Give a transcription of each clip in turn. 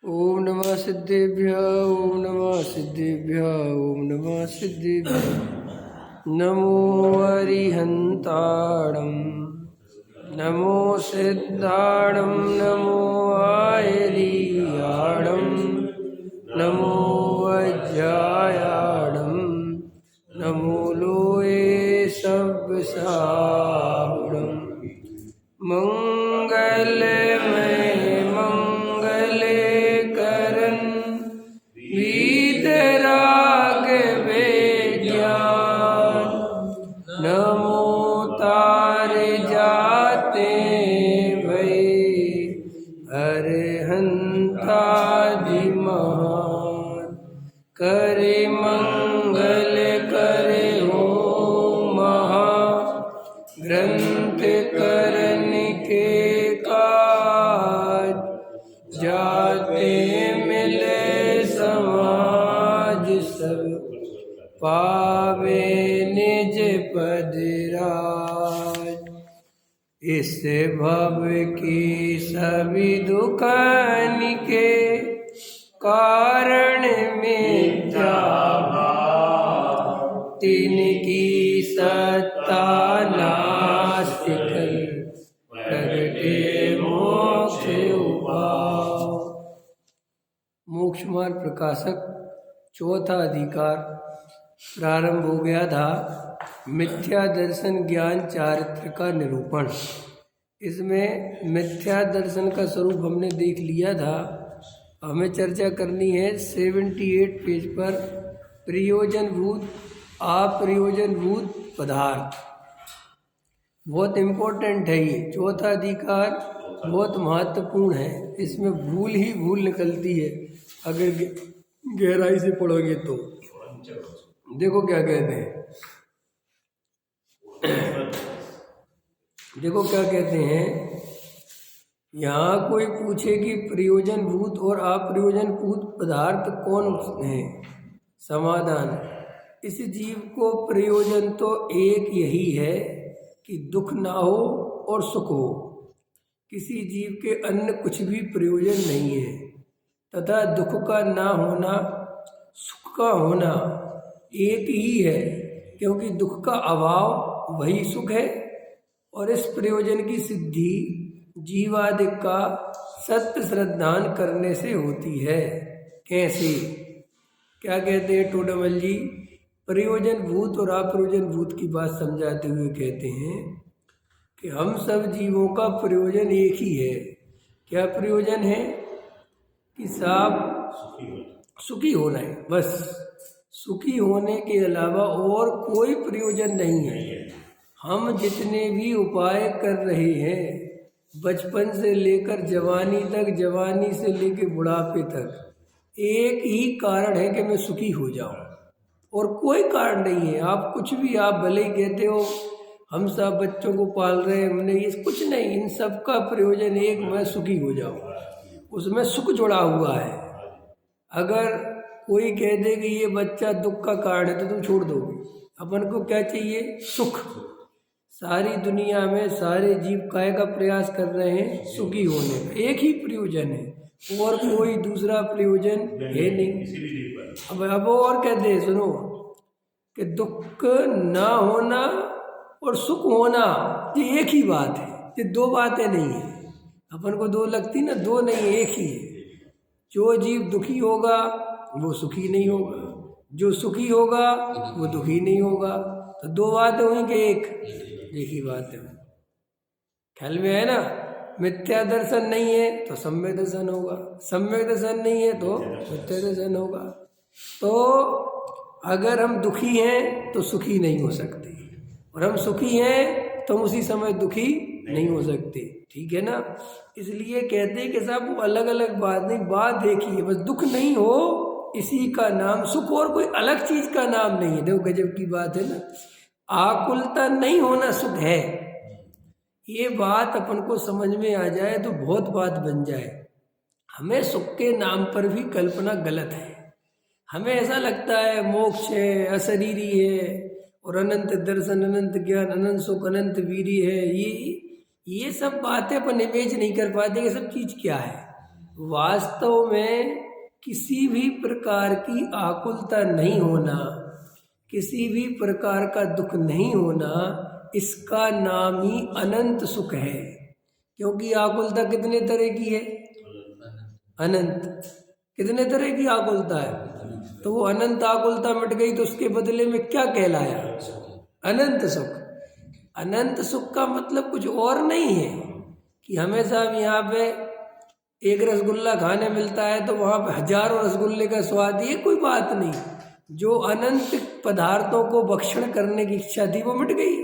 ओम नमः सिद्धेभ्यः ओम नमः सिद्धेभ्यः ओम नमः सिद्धेभ्यः। नमो अरिहन्ताणं नमो सिद्धाणं नमो आयरीयाणं नमो वज्रायाणं नमो लोये सव्यसाहुणं मंगलमय मंगले करन वीतराग विज्ञान नमो तार जाते भय अरहंतादि महान करे मंगल करे हो महा ग्रंथ करन के काज जाते मिले समाज सब पावे निज पद राज। इस भव की सभी दुकान के कारण मिथ्या भाव तिनकी सत्ता नास्तिक प्रगटे मोक्ष उपाव। मोक्ष मार्ग प्रकाशक चौथा अधिकार प्रारंभ हो गया था। मिथ्या दर्शन ज्ञान चारित्र का निरूपण। इसमें मिथ्या दर्शन का स्वरूप हमने देख लिया था। हमें चर्चा करनी है 78 पेज पर प्रयोजनभूत अप्रयोजनभूत पदार्थ। बहुत इम्पोर्टेंट है ये चौथा अधिकार, बहुत महत्वपूर्ण है। इसमें भूल ही भूल निकलती है अगर गहराई से पढ़ोगे तो। देखो क्या कहते हैं, देखो क्या कहते हैं। यहाँ कोई पूछे कि प्रयोजनभूत और अप्रयोजनभूत पदार्थ कौन है? समाधान, इस जीव को प्रयोजन तो एक यही है कि दुख ना हो और सुख हो। किसी जीव के अन्य कुछ भी प्रयोजन नहीं है तथा दुख का ना होना सुख का होना एक ही है, क्योंकि दुख का अभाव वही सुख है। और इस प्रयोजन की सिद्धि जीवादिक का सत्य श्रद्धान करने से होती है। कैसे? क्या कहते हैं टोडामल जी? प्रयोजन भूत और अप्रयोजन भूत की बात समझाते हुए कहते हैं कि हम सब जीवों का प्रयोजन एक ही है। क्या प्रयोजन है? कि सब सुखी होना है, बस। सुखी होने के अलावा और कोई प्रयोजन नहीं है। हम जितने भी उपाय कर रहे हैं, बचपन से लेकर जवानी तक, जवानी से लेकर बुढ़ापे तक, एक ही कारण है कि मैं सुखी हो जाऊं, और कोई कारण नहीं है। आप कुछ भी, आप भले ही कहते हो हम सब बच्चों को पाल रहे हैं, हमने ये कुछ नहीं। इन सब का प्रयोजन एक, मैं सुखी हो जाऊं, उसमें सुख जुड़ा हुआ है। अगर कोई कह दे कि ये बच्चा दुख का कारण है तो तुम छोड़ दोगे। अपन को क्या चाहिए? सुख। सारी दुनिया में सारे जीव काय का प्रयास कर रहे हैं? सुखी होने का। एक ही प्रयोजन है, और कोई दूसरा प्रयोजन है नहीं। अब और कहते हैं, सुनो, कि दुख ना होना और सुख होना ये एक ही बात है। ये दो बातें नहीं है। अपन को दो लगती ना, दो नहीं, एक ही है। जो जीव दुखी होगा वो सुखी नहीं होगा, जो सुखी होगा वो दुखी नहीं होगा। तो दो बातें हुई कि एक ही बात है। ख्याल में है ना? मिथ्या दर्शन नहीं है तो सम्यक दर्शन होगा, सम्यक दर्शन नहीं है तो मिथ्या दर्शन होगा। तो अगर हम दुखी हैं तो सुखी नहीं हो सकते, और हम सुखी हैं तो हम उसी समय दुखी नहीं हो सकते। ठीक है ना? इसलिए कहते हैं कि साहब वो अलग अलग बात नहीं, बात देखिए, बस दुख नहीं हो इसी का नाम सुख, और कोई अलग चीज का नाम नहीं है। देखो गजब की बात है ना। आकुलता नहीं होना सुख है। ये बात अपन को समझ में आ जाए तो बहुत बात बन जाए। हमें सुख के नाम पर भी कल्पना गलत है। हमें ऐसा लगता है मोक्ष है, अशरीरी है, और अनंत दर्शन, अनंत ज्ञान, अनंत सुख, अनंत वीर्य है। ये सब बातें अपन इमेज नहीं कर पाते कि सब चीज़ क्या है। वास्तव में किसी भी प्रकार की आकुलता नहीं होना, किसी भी प्रकार का दुख नहीं होना, इसका नाम ही अनंत सुख है। क्योंकि आकुलता कितने तरह की है? अनंत। कितने तरह की आकुलता है? तो वो अनंत आकुलता मिट गई तो उसके बदले में क्या कहलाया? अनंत सुख। अनंत सुख का मतलब कुछ और नहीं है कि हमेशा यहाँ पे एक रसगुल्ला खाने मिलता है तो वहाँ पे हजारों रसगुल्ले का स्वाद, ये कोई बात नहीं। जो अनंत पदार्थों को भक्षण करने की इच्छा थी वो मिट गई,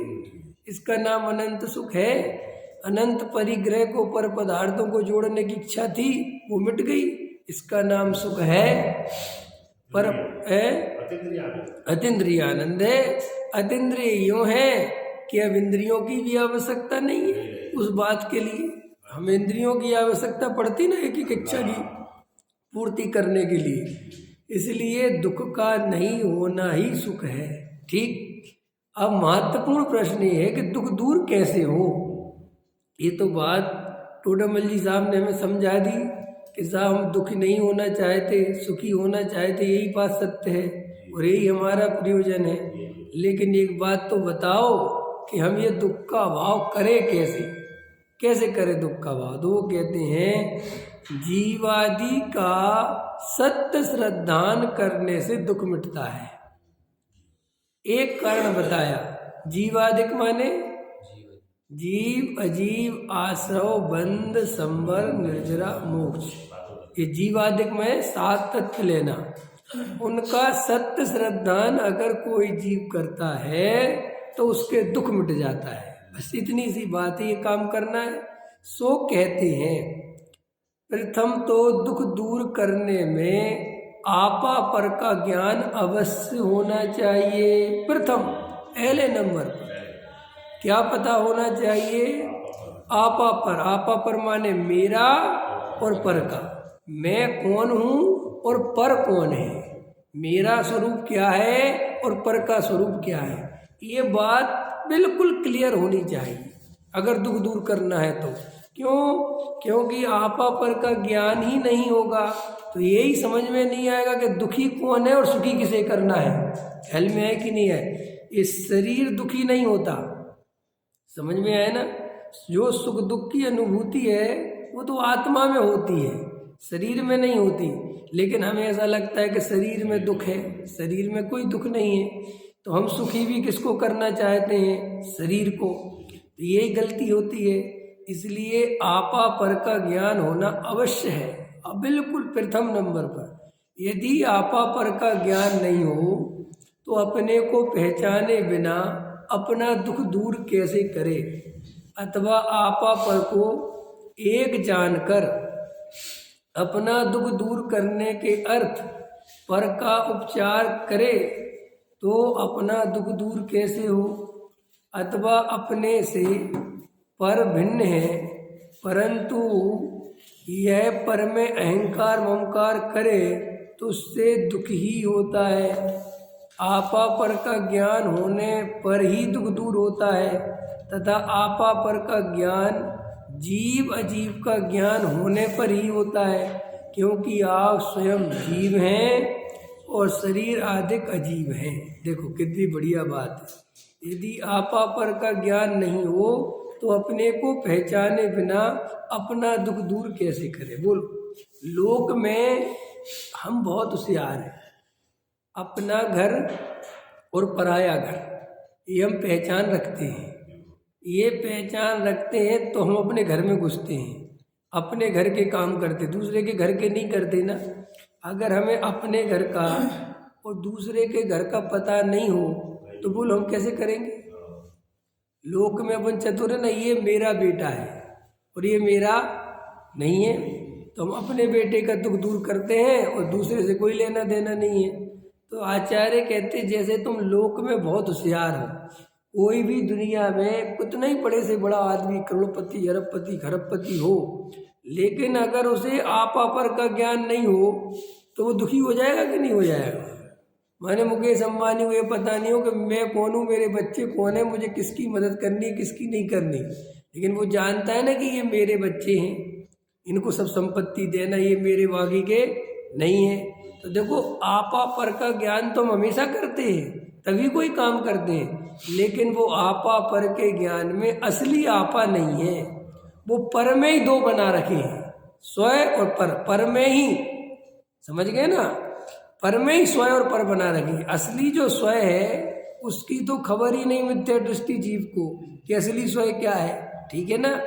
इसका नाम अनंत सुख है। अनंत परिग्रह को पर पदार्थों को जोड़ने की इच्छा थी वो मिट गई, इसका नाम सुख है। पर अतीन्द्रिय आनंद है। अतीन्द्रिय यूँ है कि अब इंद्रियों की भी आवश्यकता नहीं है उस बात के लिए। हमें इंद्रियों की आवश्यकता पड़ती ना एक एक इच्छा की पूर्ति करने के लिए, इसलिए दुख का नहीं होना ही सुख है। ठीक। अब महत्वपूर्ण प्रश्न ये है कि दुख दूर कैसे हो। ये तो बात टोडामल जी साहब ने हमें समझा दी कि साहब हम दुखी नहीं होना चाहते, सुखी होना चाहते, यही बात सत्य है और यही हमारा प्रयोजन है। लेकिन एक बात तो बताओ कि हम ये दुख का भाव करें कैसे? कैसे करें दुख का भाव? तो वो कहते हैं जीवादि का सत्य श्रद्धान करने से दुख मिटता है। एक कारण बताया, जीवादिक माने जीव, अजीव, आश्रव, बंध, संवर, निर्जरा, मोक्ष। ये जीवादिक में 7 तत्व लेना, उनका सत्य श्रद्धान अगर कोई जीव करता है तो उसके दुख मिट जाता है। बस इतनी सी बात है, ये काम करना है। सो कहते हैं प्रथम तो दुख दूर करने में आपा पर का ज्ञान अवश्य होना चाहिए। प्रथम पहले नंबर पर क्या पता होना चाहिए? आपा पर। आपा पर माने मेरा और पर का। मैं कौन हूँ और पर कौन है, मेरा स्वरूप क्या है और पर का स्वरूप क्या है, ये बात बिल्कुल क्लियर होनी चाहिए अगर दुख दूर करना है तो। क्यों? क्योंकि आपा पर का ज्ञान ही नहीं होगा तो यही समझ में नहीं आएगा कि दुखी कौन है और सुखी किसे करना है। ख्याल में है कि नहीं है? इस शरीर दुखी नहीं होता, समझ में आए ना? जो सुख दुख की अनुभूति है वो तो आत्मा में होती है, शरीर में नहीं होती। लेकिन हमें ऐसा लगता है कि शरीर में दुख है, शरीर में कोई दुख नहीं है, तो हम सुखी भी किसको करना चाहते हैं? शरीर को। तो यही गलती होती है। इसलिए आपा पर का ज्ञान होना अवश्य है। अब बिल्कुल प्रथम नंबर पर, यदि आपा पर का ज्ञान नहीं हो तो अपने को पहचाने बिना अपना दुख दूर कैसे करे? अथवा आपा पर को एक जानकर अपना दुख दूर करने के अर्थ पर का उपचार करे तो अपना दुख दूर कैसे हो? अथवा अपने से पर भिन्न है परंतु यह पर में अहंकार ममकार करे तो उससे दुख ही होता है। आपा पर का ज्ञान होने पर ही दुख दूर होता है तथा आपा पर का ज्ञान जीव अजीव का ज्ञान होने पर ही होता है, क्योंकि आप स्वयं जीव हैं और शरीर आदिक अजीब हैं। देखो कितनी बढ़िया बात है। यदि आपा पर का ज्ञान नहीं हो तो अपने को पहचाने बिना अपना दुख दूर कैसे करें? बोलो। लोक में हम बहुत होशियार हैं, अपना घर और पराया घर ये हम पहचान रखते हैं। ये पहचान रखते हैं तो हम अपने घर में घुसते हैं, अपने घर के काम करते, दूसरे के घर के नहीं करते ना। अगर हमें अपने घर का और दूसरे के घर का पता नहीं हो तो बोलो हम कैसे करेंगे? लोक में अपन चतुर है ना, ये मेरा बेटा है और ये मेरा नहीं है, तो हम अपने बेटे का दुख दूर करते हैं और दूसरे से कोई लेना देना नहीं है। तो आचार्य कहते जैसे तुम लोक में बहुत होशियार हो, कोई भी दुनिया में कितना ही बड़े से बड़ा आदमी करोड़पति अरबपति खरबपति हो, लेकिन अगर उसे आपा पर का ज्ञान नहीं हो तो वो दुखी हो जाएगा कि नहीं हो जाएगा? माने मुकेश अंबानी को ये पता नहीं हो कि मैं कौन हूँ, मेरे बच्चे कौन है, मुझे किसकी मदद करनी है किसकी नहीं करनी, लेकिन वो जानता है ना कि ये मेरे बच्चे हैं, इनको सब संपत्ति देना ये मेरे बागी के नहीं है। तो देखो आपा पर का ज्ञान तो हम हमेशा करते हैं, तभी कोई काम करते हैं, लेकिन वो आपा पर के ज्ञान में असली आपा नहीं है। वो पर में ही दो बना रखे हैं, स्वयं और पर में ही, समझ गए ना, पर में ही स्वयं और पर बना रखी है। असली जो स्वयं है उसकी तो खबर ही नहीं मिथ्या दृष्टि जीव को कि असली स्वयं क्या है, ठीक है ना।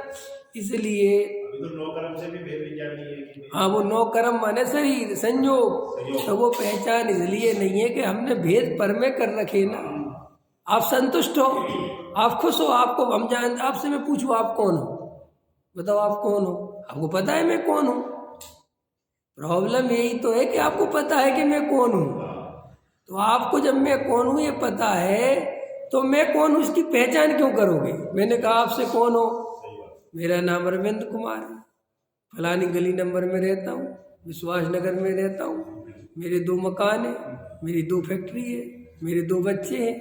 इसलिए तो नौ कर्म से भी भेद विज्ञान नहीं है कि हाँ, वो नौ कर्म माने शरीर संयोग, तो वो पहचान इसलिए नहीं है कि हमने भेद पर में कर रखे ना। आप संतुष्ट हो, आप खुश हो, आपको हम जान, आपसे मैं पूछूं आप कौन हो, बताओ आप कौन हो, आपको पता है मैं कौन हूँ। प्रॉब्लम यही तो है कि आपको पता है कि मैं कौन हूँ। तो आपको जब मैं कौन हूँ ये पता है तो मैं कौन हूँ इसकी पहचान क्यों करोगे। मैंने कहा आपसे कौन हो, मेरा नाम अरविंद कुमार है, फलानी गली नंबर में रहता हूँ, विश्वास नगर में रहता हूँ, मेरे 2 मकान हैं, मेरी 2 फैक्ट्री है, मेरे 2 बच्चे हैं।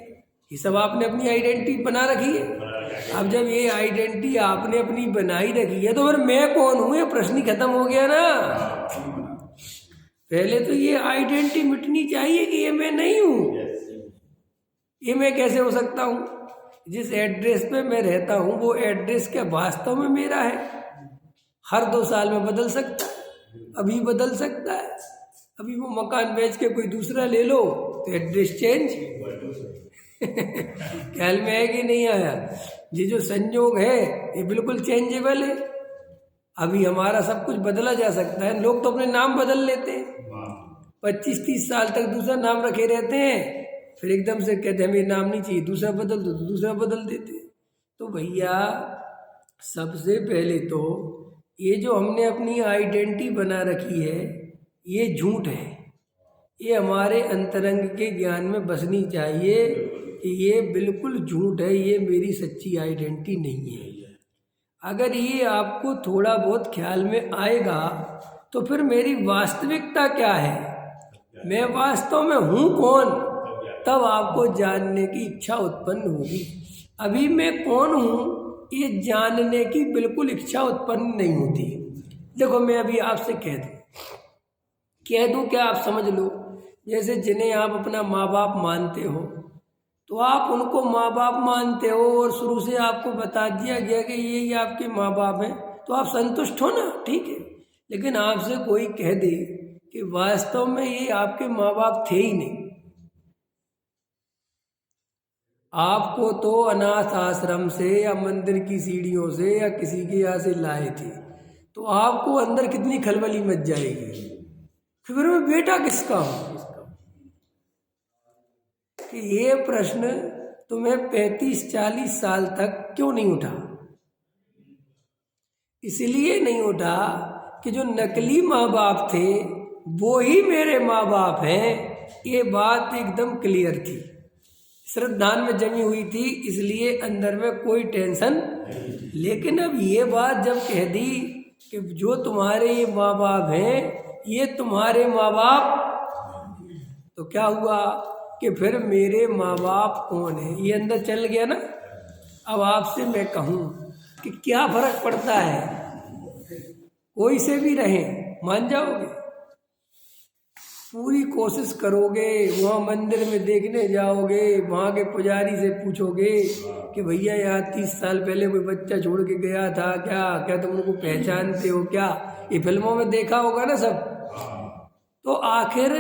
ये सब आपने अपनी आइडेंटिटी बना रखी है। अब जब ये आइडेंटिटी आपने अपनी बनाई रखी है तो फिर मैं कौन हूँ ये प्रश्न ही खत्म हो गया ना। पहले तो ये आइडेंटिटी मिटनी चाहिए कि ये मैं नहीं हूँ। ये मैं कैसे हो सकता हूँ? जिस एड्रेस पे मैं रहता हूँ वो एड्रेस क्या वास्तव में मेरा है? हर 2 साल में बदल सकता है, अभी बदल सकता है। अभी वो मकान बेच के कोई दूसरा ले लो तो एड्रेस चेंज ख्याल में है कि नहीं आया? ये जो संयोग है ये बिल्कुल चेंजेबल है। अभी हमारा सब कुछ बदला जा सकता है। लोग तो अपने नाम बदल लेते हैं, 25-30 साल तक दूसरा नाम रखे रहते हैं, फिर एकदम से कहते हैं हमें नाम नहीं चाहिए, दूसरा बदल दो, तो दूसरा बदल देते हैं। तो भैया सबसे पहले तो ये जो हमने अपनी आइडेंटिटी बना रखी है ये झूठ है। ये हमारे अंतरंग के ज्ञान में बसनी चाहिए कि ये बिल्कुल झूठ है, ये मेरी सच्ची आइडेंटिटी नहीं है। अगर ये आपको थोड़ा बहुत ख्याल में आएगा तो फिर मेरी वास्तविकता क्या है, मैं वास्तव में हूँ कौन, तब आपको जानने की इच्छा उत्पन्न होगी। अभी मैं कौन हूँ ये जानने की बिल्कुल इच्छा उत्पन्न नहीं होती। देखो मैं अभी आपसे कह दूँ क्या आप समझ लो, जैसे जिन्हें आप अपना माँ बाप मानते हो तो आप उनको माँ बाप मानते हो और शुरू से आपको बता दिया गया कि ये आपके माँ बाप हैं, तो आप संतुष्ट हो ना, ठीक है। लेकिन आपसे कोई कह दे कि वास्तव में ये आपके माँ बाप थे ही नहीं, आपको तो अनाथ आश्रम से या मंदिर की सीढ़ियों से या किसी के यहाँ से लाए थे, तो आपको अंदर कितनी खलबली मच जाएगी, फिर मैं बेटा किसका हूँ। कि ये प्रश्न तुम्हें 35-40 साल तक क्यों नहीं उठा? इसलिए नहीं उठा कि जो नकली माँ बाप थे वो ही मेरे माँ बाप हैं, ये बात एकदम क्लियर थी, श्रद्धान में जमी हुई थी, इसलिए अंदर में कोई टेंशन। लेकिन अब ये बात जब कह दी कि जो तुम्हारे ये माँ बाप हैं ये तुम्हारे माँ बाप, तो क्या हुआ कि फिर मेरे माँ बाप कौन है ये अंदर चल गया ना। अब आपसे मैं कहूँ कि क्या फर्क पड़ता है, कोई से भी रहे मान जाओगे? पूरी कोशिश करोगे, वहाँ मंदिर में देखने जाओगे, वहाँ के पुजारी से पूछोगे कि भैया यहाँ 30 साल पहले कोई बच्चा छोड़ के गया था क्या, क्या तुम उनको पहचानते हो क्या? ये फिल्मों में देखा होगा ना सब। तो आखिर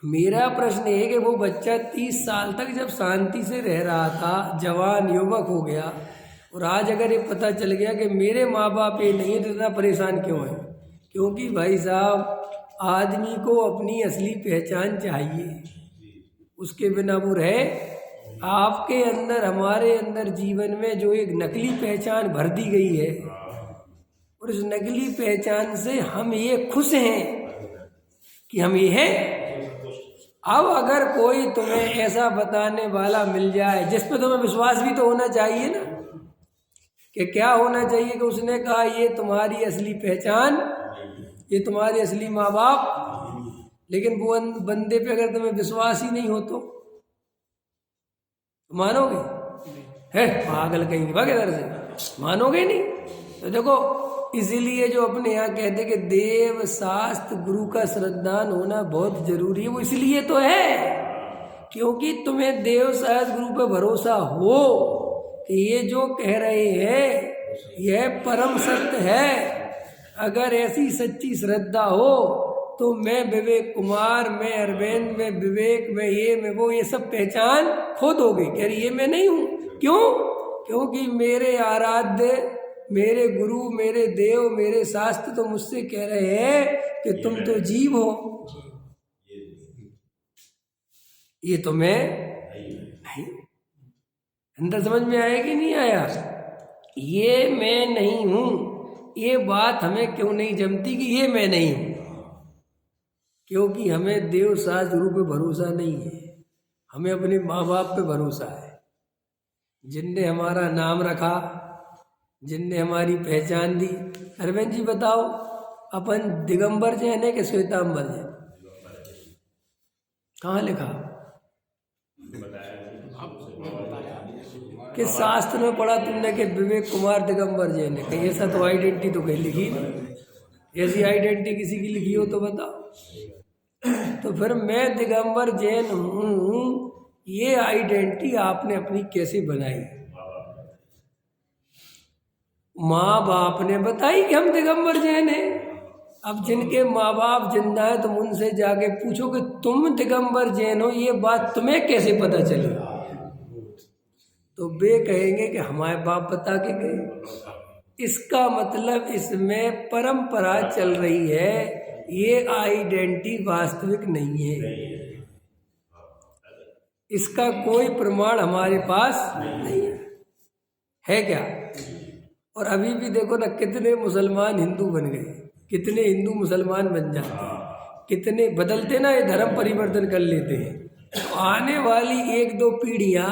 मेरा प्रश्न है कि वो बच्चा 30 साल तक जब शांति से रह रहा था, जवान युवक हो गया, और आज अगर ये पता चल गया कि मेरे माँ बाप ये नहीं है, तो इतना परेशान क्यों है? क्योंकि भाई साहब आदमी को अपनी असली पहचान चाहिए, उसके बिना वो रहे। आपके अंदर हमारे अंदर जीवन में जो एक नकली पहचान भर दी गई है और इस नकली पहचान से हम ये खुश हैं कि हम ये हैं। अब अगर कोई तुम्हें ऐसा बताने वाला मिल जाए जिस पे तुम्हें विश्वास भी तो होना चाहिए ना, कि क्या होना चाहिए कि उसने कहा ये तुम्हारी असली पहचान, ये तुम्हारे असली माँ बाप, लेकिन वो बंदे पे अगर तुम्हें विश्वास ही नहीं हो तो मानोगे? है पागल कहीं भाग इधर से, मानोगे नहीं। तो देखो इसलिए जो अपने यहाँ कहते कि देव शास्त्र गुरु का श्रद्धान होना बहुत जरूरी है, वो इसलिए तो है क्योंकि तुम्हें देव शास्त्र गुरु पर भरोसा हो कि ये जो कह रहे हैं यह परम सत्य है। अगर ऐसी सच्ची श्रद्धा हो तो मैं विवेक कुमार, मैं अरविंद, मैं विवेक, मैं ये, मैं वो, ये सब पहचान खो दोगे। कह रही ये मैं नहीं हूँ। क्यों? क्योंकि मेरे आराध्य, मेरे गुरु, मेरे देव, मेरे शास्त्र तो मुझसे कह रहे हैं कि तुम तो जीव हो, ये तो मैं नहीं। अंदर समझ में आया कि नहीं आया? ये मैं नहीं हूं। ये बात हमें क्यों नहीं जमती कि ये मैं नहीं हूं? क्योंकि हमें देव शास्त्र गुरु पे भरोसा नहीं है, हमें अपने माँ बाप पे भरोसा है, जिनने हमारा नाम रखा, जिनने हमारी पहचान दी। अरविंद जी बताओ, अपन दिगंबर जैन है कि श्वेतांबर जैन? कहाँ लिखा? कि शास्त्र में पढ़ा तुमने कि विवेक कुमार दिगंबर जैन है? कहीं ऐसा तो आइडेंटिटी तो कहीं लिखी नहीं। ऐसी आइडेंटिटी किसी की लिखी हो तो बताओ। तो फिर मैं दिगंबर जैन हूँ, ये आइडेंटिटी आपने अपनी कैसे बनाई? माँ बाप ने बताई कि हम दिगंबर जैन हैं। अब जिनके माँ बाप जिंदा है तुम उनसे जाके पूछो कि तुम दिगंबर जैन हो, ये बात तुम्हें कैसे पता चली? तो वे कहेंगे कि हमारे बाप बता के गए। इसका मतलब इसमें परंपरा चल रही है, ये आइडेंटिटी वास्तविक नहीं है, इसका कोई प्रमाण हमारे पास नहीं है क्या? और अभी भी देखो ना, कितने मुसलमान हिंदू बन गए, कितने हिंदू मुसलमान बन जाते हैं, कितने बदलते ना, ये धर्म परिवर्तन कर लेते हैं। तो आने वाली 1-2 पीढ़ियां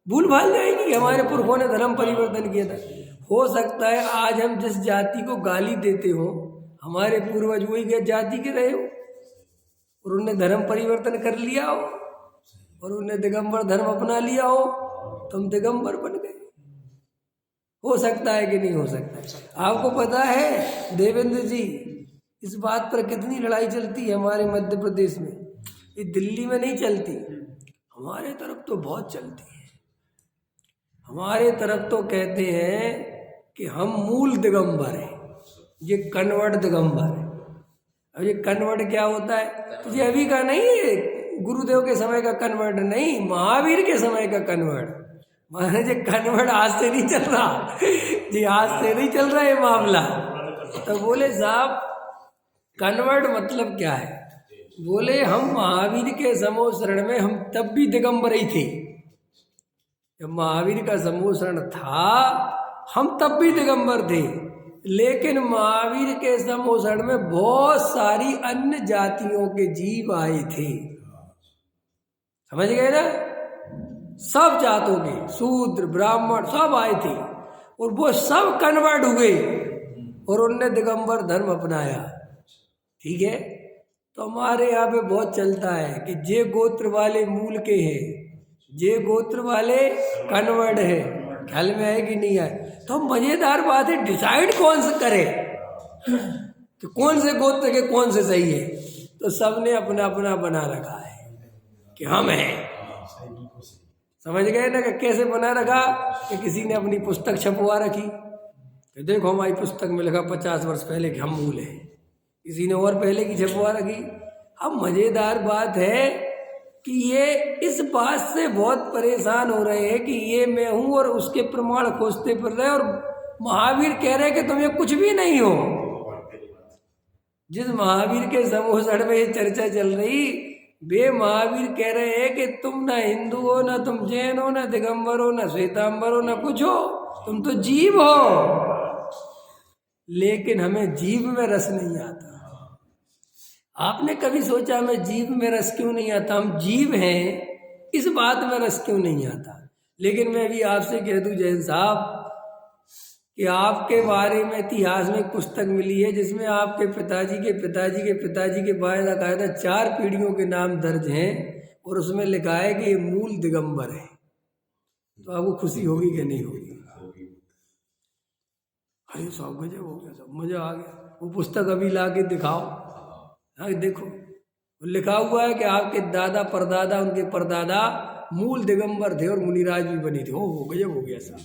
भूल भाल जाएंगी हमारे पुरखों ने धर्म परिवर्तन किया था। हो सकता है आज हम जिस जाति को गाली देते हो, हमारे पूर्वज वही जाति के रहे हो और उन्होंने धर्म परिवर्तन कर लिया हो और उन्होंने दिगंबर धर्म अपना लिया हो, तुम दिगंबर बन गए। हो सकता है कि नहीं हो सकता है? आपको पता है देवेंद्र जी, इस बात पर कितनी लड़ाई चलती है हमारे मध्य प्रदेश में? ये दिल्ली में नहीं चलती, हमारे तरफ तो बहुत चलती है। हमारे तरफ तो कहते हैं कि हम मूल दिगंबर हैं, ये कन्वर्ट दिगंबर है। अब ये कन्वर्ट क्या होता है? तुझे अभी का नहीं है, गुरुदेव के समय का कन्वर्ट नहीं, महावीर के समय का कन्वर्ट। महाराज, ये कन्वर्ट आज से नहीं चल रहा जी, आज से नहीं चल रहा ये मामला। तो बोले साहब कन्वर्ट मतलब क्या है? बोले हम महावीर के समूह शरण में हम तब भी दिगंबर ही थे। जब महावीर का समूह शरण था हम तब भी दिगंबर थे, लेकिन महावीर के समूह शरण में बहुत सारी अन्य जातियों के जीव आए थे। समझ गए ना? सब जातों के, शूद्र ब्राह्मण सब आए थे और वो सब कन्वर्ट हुए और उनने दिगंबर धर्म अपनाया। ठीक है? तो हमारे यहाँ पे बहुत चलता है कि जे गोत्र वाले मूल के हैं, जे गोत्र वाले कन्वर्ट है। ख्याल में आए कि नहीं आए? तो मजेदार बात है, डिसाइड कौन से करे कि कौन से गोत्र के कौन से सही है? तो सबने अपना अपना बना रखा है कि हम हैं। समझ गए ना कि कैसे बना रखा? कि किसी ने अपनी पुस्तक छपवा रखी कि देखो हमारी पुस्तक में लिखा 50 वर्ष पहले कि हम मूल हैं, किसी ने और पहले की छपवा रखी। अब मजेदार बात है कि ये इस बात से बहुत परेशान हो रहे हैं कि ये मैं हूं और उसके प्रमाण खोजते फिर रहे, और महावीर कह रहे हैं कि तुम ये कुछ भी नहीं हो। जिस महावीर के समूह शरण में ये चर्चा चल रही, वे महावीर कह रहे हैं कि तुम ना हिंदू हो, ना तुम जैन हो, ना दिगंबर हो, ना श्वेतांबर हो, ना कुछ हो, तुम तो जीव हो। लेकिन हमें जीव में रस नहीं आता। आपने कभी सोचा मैं जीव में रस क्यों नहीं आता? हम जीव हैं, इस बात में रस क्यों नहीं आता? लेकिन मैं भी आपसे कह दूं जैन साहब कि आपके बारे में इतिहास में एक पुस्तक मिली है जिसमें आपके पिताजी के पिताजी के पिताजी के बाकायदा 4 पीढ़ियों के नाम दर्ज हैं और उसमें लिखा है कि ये मूल दिगंबर है। तो आपको खुशी होगी कि नहीं होगी? अरे साहब गजब हो गया, सब मजा आ गया। वो पुस्तक अभी ला के दिखाओ, हाँ देखो लिखा हुआ है कि आपके दादा परदादा उनके परदादा मूल दिगंबर थे और मुनिराज भी बने थे। हो गजब हो गया साहब।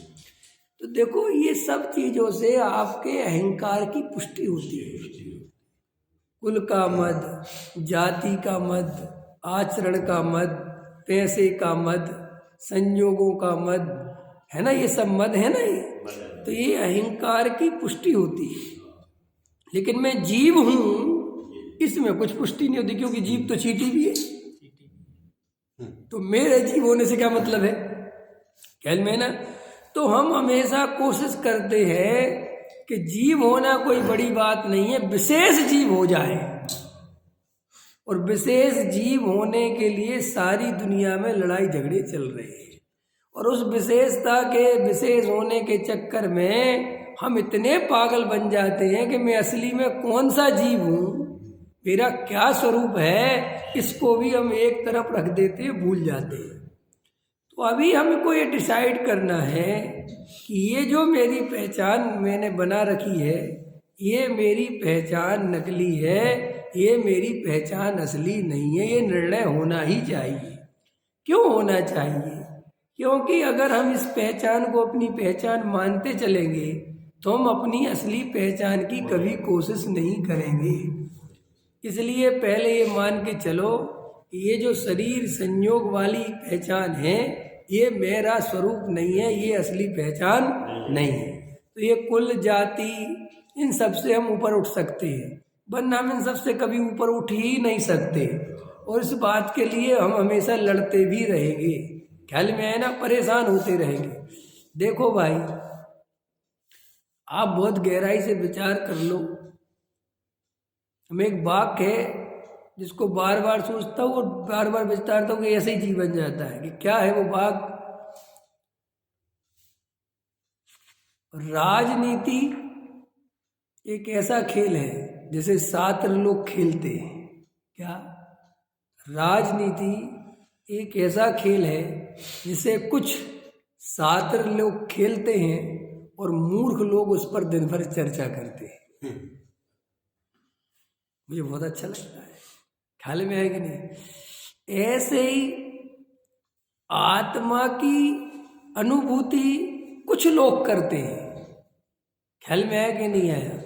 तो देखो ये सब चीजों से आपके अहंकार की पुष्टि होती है। कुल का मद, जाति का मद, आचरण का मद, पैसे का मद, संयोगों का मद, है ना, ये सब मद है ना ये। तो ये अहंकार की पुष्टि होती है। लेकिन मैं जीव हूं इसमें कुछ पुष्टि नहीं होती, क्योंकि जीव तो चीटी भी है। तो मेरे जीव होने से क्या मतलब है, ख्याल में ना। तो हम हमेशा कोशिश करते हैं कि जीव होना कोई बड़ी बात नहीं है, विशेष जीव हो जाए। और विशेष जीव होने के लिए सारी दुनिया में लड़ाई झगड़े चल रहे हैं। और उस विशेषता के विशेष होने के चक्कर में हम इतने पागल बन जाते हैं कि मैं असली में कौन सा जीव हूँ, मेरा क्या स्वरूप है, इसको भी हम एक तरफ रख देते हैं, भूल जाते हैं। तो अभी हमको ये डिसाइड करना है कि ये जो मेरी पहचान मैंने बना रखी है, ये मेरी पहचान नकली है, ये मेरी पहचान असली नहीं है। ये निर्णय होना ही चाहिए। क्यों होना चाहिए? क्योंकि अगर हम इस पहचान को अपनी पहचान मानते चलेंगे तो हम अपनी असली पहचान की कभी कोशिश नहीं करेंगे। इसलिए पहले ये मान के चलो कि ये जो शरीर संयोग वाली पहचान है ये मेरा स्वरूप नहीं है, ये असली पहचान नहीं है। तो ये कुल जाति इन सब से हम ऊपर उठ सकते हैं, वरना हम इन सब से कभी ऊपर उठ ही नहीं सकते। और इस बात के लिए हम हमेशा लड़ते भी रहेंगे, ख्याल में है ना, परेशान होते रहेंगे। देखो भाई, आप बहुत गहराई से विचार कर लो। हमें एक वाक्य है जिसको बार बार सोचता हूँ और बार बार विचारता हूँ कि ऐसे ही जी बन जाता है। कि क्या है वो वाक्य? राजनीति एक ऐसा खेल है जैसे छात्र लोग खेलते हैं। क्या? राजनीति एक ऐसा खेल है जिसे कुछ छात्र लोग खेलते हैं और मूर्ख लोग उस पर दिन भर चर्चा करते हैं। मुझे बहुत अच्छा लगता है, ख्याल में है कि नहीं? ऐसे ही आत्मा की अनुभूति कुछ लोग करते हैं, ख्याल में है कि नहीं आया?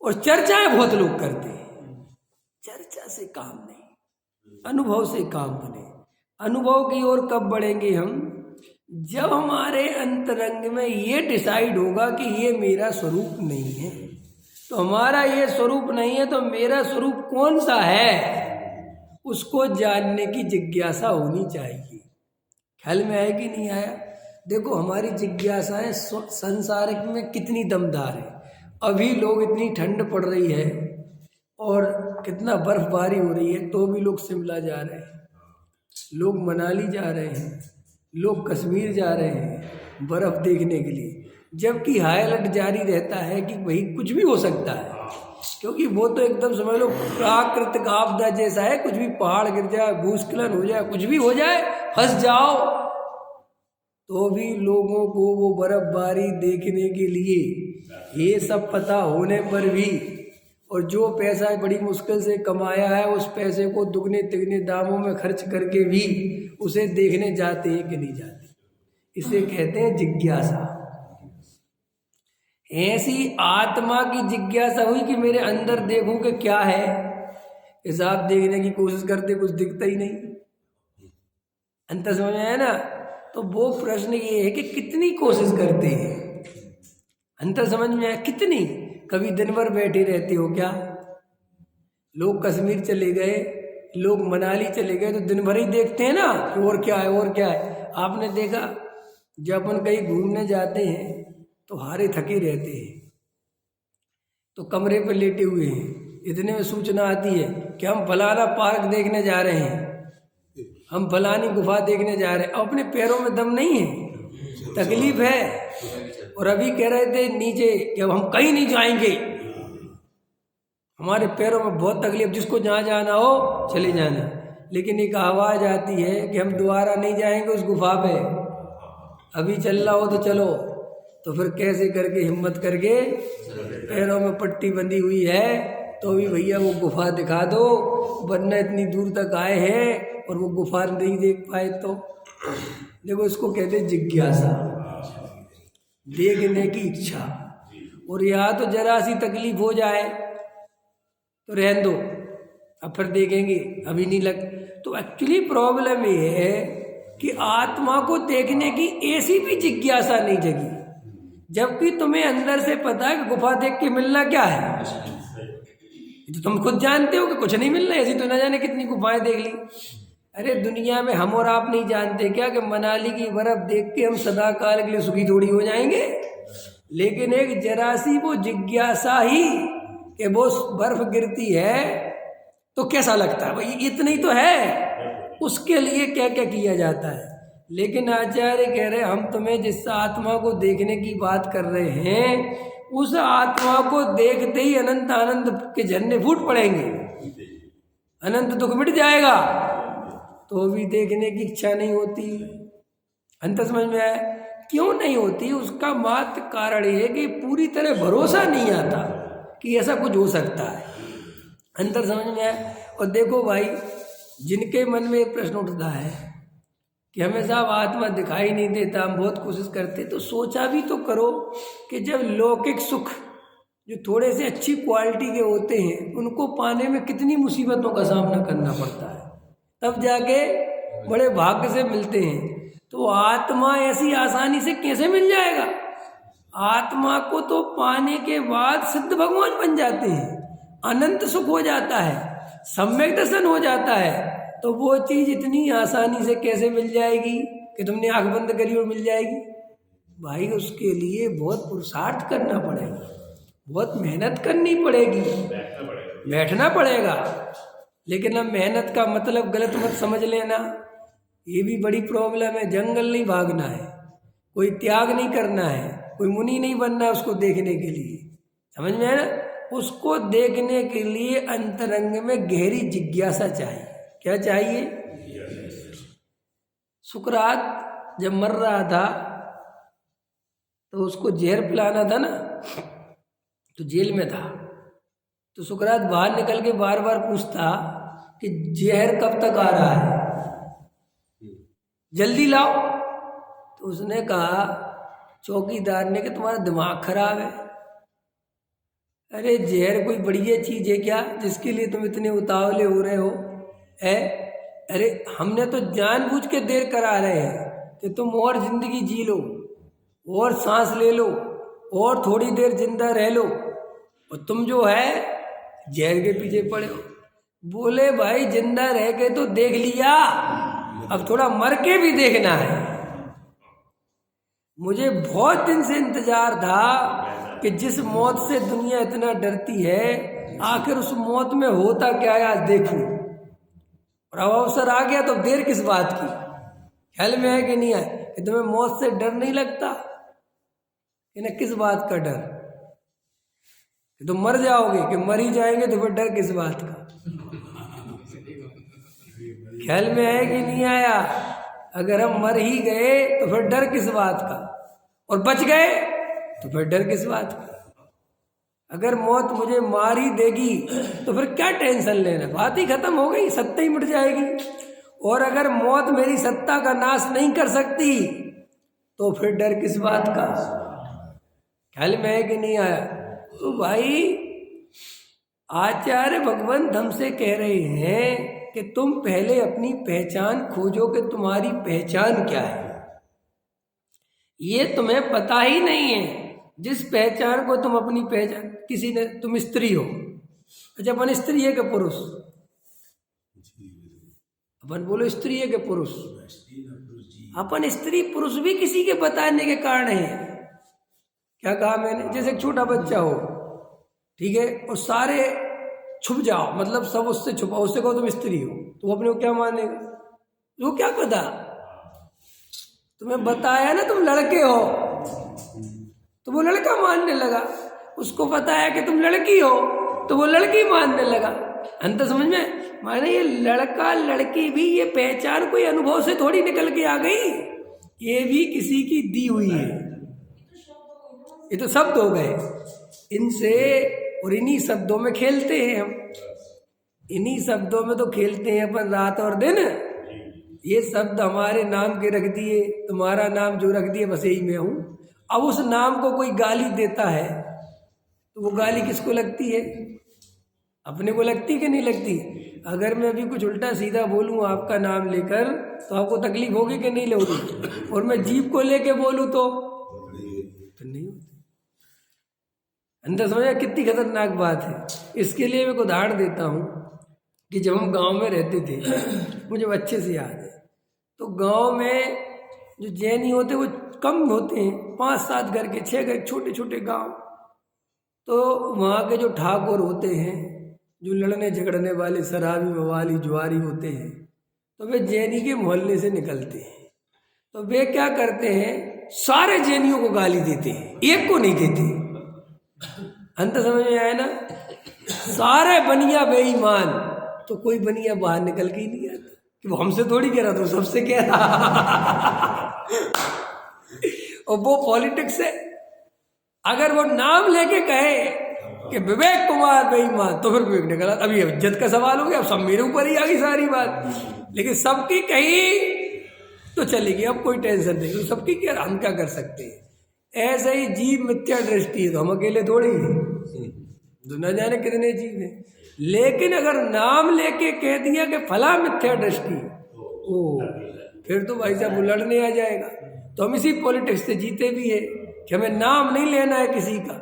और चर्चाएं बहुत लोग करते हैं। चर्चा से काम नहीं, अनुभव से काम बने। अनुभव की ओर कब बढ़ेंगे हम? जब हमारे अंतरंग में ये डिसाइड होगा कि ये मेरा स्वरूप नहीं है। तो हमारा ये स्वरूप नहीं है तो मेरा स्वरूप कौन सा है, उसको जानने की जिज्ञासा होनी चाहिए। ख्याल में आया कि नहीं आया? देखो हमारी जिज्ञासाएं संसारिक में कितनी दमदार है। अभी लोग, इतनी ठंड पड़ रही है और कितना बर्फबारी हो रही है, तो भी लोग शिमला जा रहे हैं, लोग मनाली जा रहे हैं, लोग कश्मीर जा रहे हैं बर्फ देखने के लिए। जबकि हाई अलर्ट जारी रहता है कि भाई कुछ भी हो सकता है, क्योंकि वो तो एकदम समझ लो प्राकृतिक आपदा जैसा है। कुछ भी पहाड़ गिर जाए, भूस्खलन हो जाए, कुछ भी हो जाए, फंस जाओ, तो भी लोगों को वो बर्फबारी देखने के लिए, ये सब पता होने पर भी, और जो पैसा बड़ी मुश्किल से कमाया है उस पैसे को दुगने तिगने दामों में खर्च करके भी उसे देखने जाते हैं कि नहीं जाते। इसे कहते हैं जिज्ञासा। ऐसी आत्मा की जिज्ञासा हुई कि मेरे अंदर देखूं कि क्या है। हिसाब देखने की कोशिश करते, कुछ दिखता ही नहीं। अंतर समझ में आया ना? तो वो प्रश्न ये है कि कितनी कोशिश करते हैं। अंतर समझ में आया? कितनी? कभी दिन भर बैठे रहते हो क्या? लोग कश्मीर चले गए, लोग मनाली चले गए तो दिन भर ही देखते हैं ना कि और क्या है और क्या है। आपने देखा जब अपन कहीं घूमने जाते हैं तो हारे थके रहते हैं, तो कमरे पर लेटे हुए हैं, इतने में सूचना आती है कि हम फलाना पार्क देखने जा रहे हैं, हम फलानी गुफा देखने जा रहे हैं। अपने पैरों में दम नहीं है, तकलीफ है। और अभी कह रहे थे नीचे कि अब हम कहीं नहीं जाएंगे, हमारे पैरों में बहुत तकलीफ, जिसको जहाँ जाना हो चले जाना। लेकिन एक आवाज़ आती है कि हम दोबारा नहीं जाएंगे उस गुफा पे, अभी चल रहा हो तो चलो। तो फिर कैसे करके हिम्मत करके पैरों में पट्टी बंधी हुई है तो भी भैया वो गुफा दिखा दो, वरना इतनी दूर तक आए हैं और वो गुफा नहीं देख पाए तो। देखो इसको कहते जिज्ञासा, देखने की इच्छा। और या तो जरा सी तकलीफ हो जाए तो रहने दो, अब फिर देखेंगे, अभी नहीं लग। तो एक्चुअली प्रॉब्लम ये है कि आत्मा को देखने की ऐसी भी जिज्ञासा नहीं जगी, जबकि तुम्हें अंदर से पता है कि गुफा देख के मिलना क्या है। तो तुम खुद जानते हो कि कुछ नहीं मिलना, ऐसी तो ना जाने कितनी गुफाएं देख ली। अरे दुनिया में हम और आप नहीं जानते क्या कि मनाली की बर्फ देख के हम सदा काल के लिए सुखी थोड़ी हो जाएंगे। लेकिन एक जरा सी वो जिज्ञासा ही कि वो बर्फ गिरती है तो कैसा लगता है, भाई इतनी तो है, उसके लिए क्या क्या किया जाता है। लेकिन आचार्य कह रहे हम तुम्हें जिस आत्मा को देखने की बात कर रहे हैं, उस आत्मा को देखते ही अनंत आनंद के झरने फूट पड़ेंगे, अनंत दुख मिट जाएगा, तो भी देखने की इच्छा नहीं होती। अंत समझ में आया क्यों नहीं होती? उसका मात्र कारण ये है कि पूरी तरह भरोसा नहीं आता कि ऐसा कुछ हो सकता है। अंतर समझ में आया। और देखो भाई, जिनके मन में एक प्रश्न उठता है कि हमें साहब आत्मा दिखाई नहीं देता, हम बहुत कोशिश करते, तो सोचा भी तो करो कि जब लौकिक सुख जो थोड़े से अच्छी क्वालिटी के होते हैं उनको पाने में कितनी मुसीबतों का सामना करना पड़ता है, तब जाके बड़े भाग्य से मिलते हैं। तो आत्मा ऐसी आसानी से कैसे मिल जाएगा? आत्मा को तो पाने के बाद सिद्ध भगवान बन जाते हैं, अनंत सुख हो जाता है, सम्यक दर्शन हो जाता है। तो वो चीज़ इतनी आसानी से कैसे मिल जाएगी कि तुमने आंख बंद करी और मिल जाएगी? भाई उसके लिए बहुत पुरुषार्थ करना पड़ेगा, बहुत मेहनत करनी पड़ेगी, बैठना पड़ेगा। लेकिन अब मेहनत का मतलब गलत मत समझ लेना, ये भी बड़ी प्रॉब्लम है। जंगल नहीं भागना है, कोई त्याग नहीं करना है, कोई मुनि नहीं बनना है उसको देखने के लिए, समझ में है ना? उसको देखने के लिए अंतरंग में गहरी जिज्ञासा चाहिए। क्या चाहिए? सुकरात जब मर रहा था तो उसको जहर पिलाना था ना, तो जेल में था। तो सुकरात बाहर निकल के बार बार पूछता कि जहर कब तक आ रहा है, जल्दी लाओ। तो उसने कहा, चौकीदार ने, कि तुम्हारा दिमाग खराब है। अरे जहर कोई बढ़िया चीज़ है क्या जिसके लिए तुम इतने उतावले हो रहे हो? अरे हमने तो जानबूझ के देर करा रहे हैं कि तुम और जिंदगी जी लो, और सांस ले लो, और थोड़ी देर जिंदा रह लो, और तुम जो है जहर के पीछे पड़े हो। बोले भाई जिंदा रह के तो देख लिया, अब थोड़ा मर के भी देखना है। मुझे बहुत दिन से इंतजार था कि जिस मौत से दुनिया इतना डरती है, आखिर उस मौत में होता क्या है आज देखूं। और अब अवसर आ गया तो देर किस बात की? ख्याल में है कि नहीं है कि तुम्हें मौत से डर नहीं लगता? कि ना किस बात का डर? कि तुम मर जाओगे, कि मर ही जाएंगे तो फिर डर किस बात का? ख्याल में है कि नहीं आया? अगर हम मर ही गए तो फिर डर किस बात का? और बच गए तो फिर डर किस बात का? अगर मौत मुझे मार ही देगी तो फिर क्या टेंशन लेना, बात ही खत्म हो गई, सत्ता ही मिट जाएगी। और अगर मौत मेरी सत्ता का नाश नहीं कर सकती तो फिर डर किस बात का? ख्याल में है कि नहीं आया? तो भाई आचार्य भगवंत हमसे कह रहे हैं कि तुम पहले अपनी पहचान खोजो कि तुम्हारी पहचान क्या है। ये तुम्हें पता ही नहीं है। जिस पहचान को तुम अपनी पहचान, किसी ने, तुम स्त्री हो, अच्छा अपन स्त्री है कि पुरुष? अपन बोलो स्त्री है कि पुरुष? अपन स्त्री पुरुष भी किसी के बताने के कारण है। क्या कहा मैंने? जैसे एक छोटा बच्चा हो, ठीक है, और सारे छुप जाओ, मतलब सब उससे छुपाओ, उससे कहो तुम स्त्री हो, तो वो अपने को क्या मानेगा? वो क्या पता? तुम्हें बताया ना तुम लड़के हो, तो वो लड़का मानने लगा। उसको पता है कि तुम लड़की हो, तो वो लड़की मानने लगा। अंत समझ में? माने ये लड़का लड़की भी ये पहचान कोई अनुभव से थोड़ी निकल के आ गई, ये भी किसी की दी हुई है। ये तो शब्द हो गए, इनसे और इन्हीं शब्दों में खेलते हैं हम, इन्हीं शब्दों में तो खेलते हैं अपन रात और दिन। ये शब्द हमारे नाम के रख दिए, तुम्हारा नाम जो रख दिए बस यही मैं हूँ। अब उस नाम को कोई गाली देता है तो वो गाली किसको लगती है? अपने को लगती कि नहीं लगती? अगर मैं अभी कुछ उल्टा सीधा बोलूँ आपका नाम लेकर तो आपको तकलीफ होगी कि नहीं होगी? और मैं जीभ को लेके बोलूँ तो नहीं होती। अंदर समझा कितनी खतरनाक बात है। इसके लिए मैं एक उदाहरण देता हूँ कि जब हम गांव में रहते थे, मुझे अच्छे से याद है, तो गांव में जो जैनी होते वो कम होते हैं, 5-7 घर के, 6 घर, छोटे छोटे गांव। तो वहाँ के जो ठाकुर होते हैं, जो लड़ने झगड़ने वाले शराबी मवाली जुआरी होते हैं, तो वे जैनी के मोहल्ले से निकलते हैं। तो वे क्या करते हैं, सारे जैनियों को गाली देते हैं, एक को नहीं देते। अंत समझ में आया ना? सारे बनिया बेईमान, तो कोई बनिया बाहर निकल के ही नहीं आता कि वो हमसे थोड़ी कह रहा था, सबसे कह रहा। और वो पॉलिटिक्स है। अगर वो नाम लेके कहे कि विवेक कुमार बेईमान, तो फिर विवेक निकला। अभी इज्जत का सवाल हो गया, अब सब मेरे ऊपर ही आ गई सारी बात। लेकिन सबकी कही तो चलेगी, अब कोई टेंशन नहीं, तो सबकी क्या, हम क्या कर सकते हैं? ऐसे ही जीव मिथ्या दृष्टि है, तो हम अकेले थोड़ी हैं, तो न जाने कितने जीव हैं। लेकिन अगर नाम लेके कह दिया कि फला मिथ्या दृष्टि, ओ फिर तो भाई साहब लड़ने आ जाएगा। तो हम इसी पॉलिटिक्स से जीते भी है कि हमें नाम नहीं लेना है किसी का,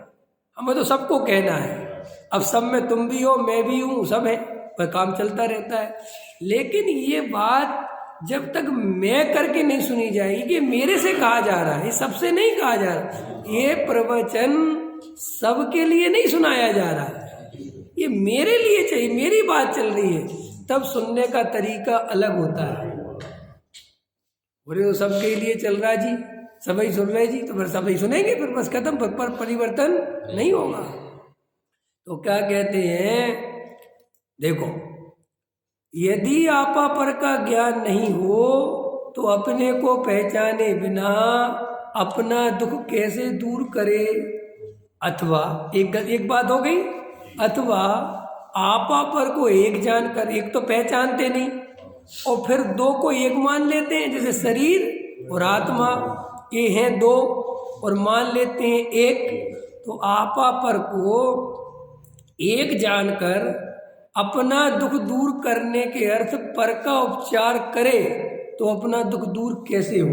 हमें तो सबको कहना है। अब सब में तुम भी हो, मैं भी हूँ, सब है, पर काम चलता रहता है। लेकिन ये बात जब तक मैं करके नहीं सुनी जाएगी कि मेरे से कहा जा रहा है, सबसे नहीं कहा जा रहा, ये प्रवचन सबके लिए नहीं सुनाया जा रहा, ये मेरे लिए चाहिए, मेरी बात चल रही है, तब सुनने का तरीका अलग होता है। बोले तो सबके लिए चल रहा जी, सभी सुन रहे जी, तो फिर सभी सुनेंगे, फिर बस खत्म, पर परिवर्तन नहीं होगा। तो क्या कहते हैं, देखो, यदि आपा पर का ज्ञान नहीं हो तो अपने को पहचाने बिना अपना दुख कैसे दूर करे। अथवा एक बात हो गई, अथवा आपा पर को एक जानकर, एक तो पहचानते नहीं और फिर दो को एक मान लेते हैं, जैसे शरीर और आत्मा ये हैं दो और मान लेते हैं एक। तो आपा पर को एक जानकर अपना दुख दूर करने के अर्थ पर का उपचार करे तो अपना दुख दूर कैसे हो?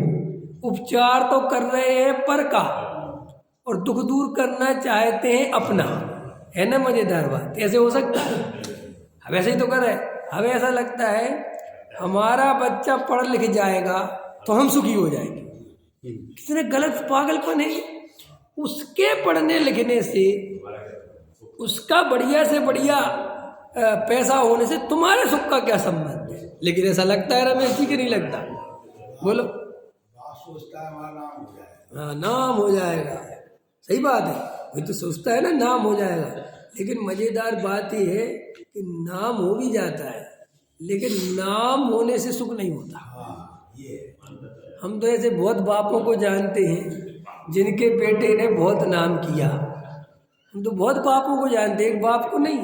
उपचार तो कर रहे हैं पर का और दुख दूर करना चाहते हैं अपना, है ना? मजेदार बात। ऐसे हो सकता है? अब ऐसे ही तो कर रहे हैं। हमें ऐसा लगता है हमारा बच्चा पढ़ लिख जाएगा तो हम सुखी हो जाएंगे। कितने गलत पागलपन है। उसके पढ़ने लिखने से, उसका बढ़िया से बढ़िया पैसा होने से तुम्हारे सुख का क्या संबंध है? लेकिन ऐसा लगता है रमेश जी कि नहीं लगता? बोलो। हाँ, नाम हो जाएगा, सही बात है, वही तो सोचता है ना, नाम हो जाएगा। लेकिन मजेदार बात यह है कि नाम हो भी जाता है, लेकिन नाम होने से सुख नहीं होता। हम तो ऐसे बहुत बापों को जानते हैं जिनके बेटे ने बहुत नाम किया। हम तो बहुत बापों को जानते हैं, एक बाप को नहीं,